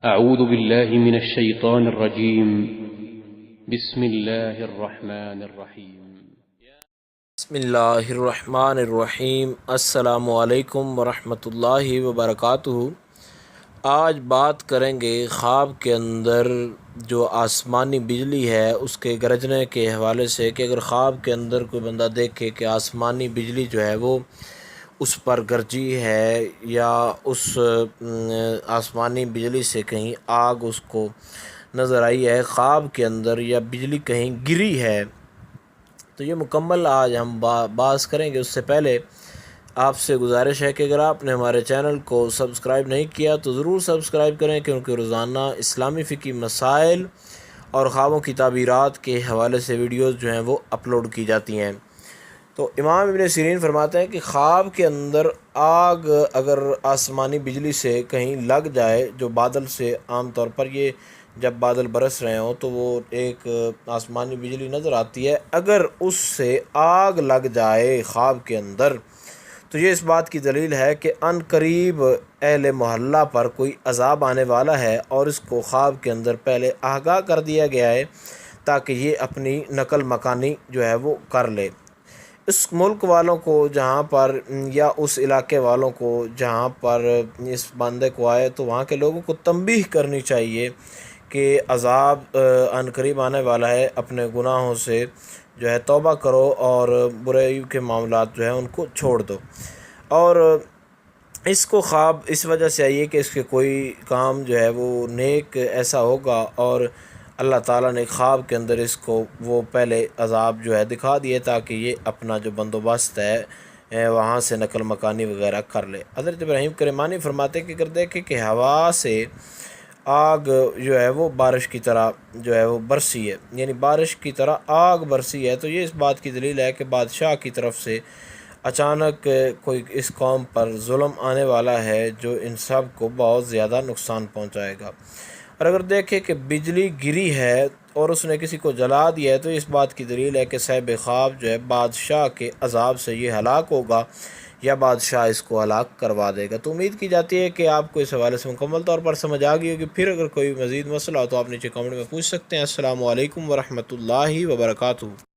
أعوذ بالله من الشيطان الرجيم بسم الله الرحمن الرحيم بسم اللہ الرحمن الرحیم۔ السلام علیکم ورحمۃ اللہ وبرکاتہ۔ آج بات کریں گے خواب کے اندر جو آسمانی بجلی ہے اس کے گرجنے کے حوالے سے، کہ اگر خواب کے اندر کوئی بندہ دیکھے کہ آسمانی بجلی جو ہے وہ اس پر گرجی ہے، یا اس آسمانی بجلی سے کہیں آگ اس کو نظر آئی ہے خواب کے اندر، یا بجلی کہیں گری ہے، تو یہ مکمل آج ہم بات کریں گے۔ اس سے پہلے آپ سے گزارش ہے کہ اگر آپ نے ہمارے چینل کو سبسکرائب نہیں کیا تو ضرور سبسکرائب کریں، کیونکہ روزانہ اسلامی فقہی مسائل اور خوابوں کی تعبیرات کے حوالے سے ویڈیوز جو ہیں وہ اپلوڈ کی جاتی ہیں۔ تو امام ابن سیرین فرماتے ہیں کہ خواب کے اندر آگ اگر آسمانی بجلی سے کہیں لگ جائے، جو بادل سے عام طور پر یہ جب بادل برس رہے ہوں تو وہ ایک آسمانی بجلی نظر آتی ہے، اگر اس سے آگ لگ جائے خواب کے اندر تو یہ اس بات کی دلیل ہے کہ ان قریب اہل محلہ پر کوئی عذاب آنے والا ہے، اور اس کو خواب کے اندر پہلے آگاہ کر دیا گیا ہے تاکہ یہ اپنی نقل مکانی جو ہے وہ کر لے۔ اس ملک والوں کو جہاں پر، یا اس علاقے والوں کو جہاں پر اس بندے کو آئے، تو وہاں کے لوگوں کو تنبیہ کرنی چاہیے کہ عذاب عن قریب آنے والا ہے، اپنے گناہوں سے جو ہے توبہ کرو اور برائی کے معاملات جو ہیں ان کو چھوڑ دو۔ اور اس کو خواب اس وجہ سے آئی ہے کہ اس کے کوئی کام جو ہے وہ نیک ایسا ہوگا، اور اللہ تعالیٰ نے خواب کے اندر اس کو وہ پہلے عذاب جو ہے دکھا دیے تاکہ یہ اپنا جو بندوبست ہے وہاں سے نقل مکانی وغیرہ کر لے۔ حضرت ابراہیم کرمانی فرماتے ہیں کہ اگر دیکھیں کہ ہوا سے آگ جو ہے وہ بارش کی طرح جو ہے وہ برسی ہے، یعنی بارش کی طرح آگ برسی ہے، تو یہ اس بات کی دلیل ہے کہ بادشاہ کی طرف سے اچانک کوئی اس قوم پر ظلم آنے والا ہے جو ان سب کو بہت زیادہ نقصان پہنچائے گا۔ اور اگر دیکھیں کہ بجلی گری ہے اور اس نے کسی کو جلا دیا ہے، تو اس بات کی دلیل ہے کہ صاحب خواب جو ہے بادشاہ کے عذاب سے یہ ہلاک ہوگا، یا بادشاہ اس کو ہلاک کروا دے گا۔ تو امید کی جاتی ہے کہ آپ کو اس حوالے سے مکمل طور پر سمجھ آ گئی ہوگی۔ پھر اگر کوئی مزید مسئلہ ہو تو آپ نیچے کمنٹ میں پوچھ سکتے ہیں۔ السلام علیکم ورحمۃ اللہ وبرکاتہ۔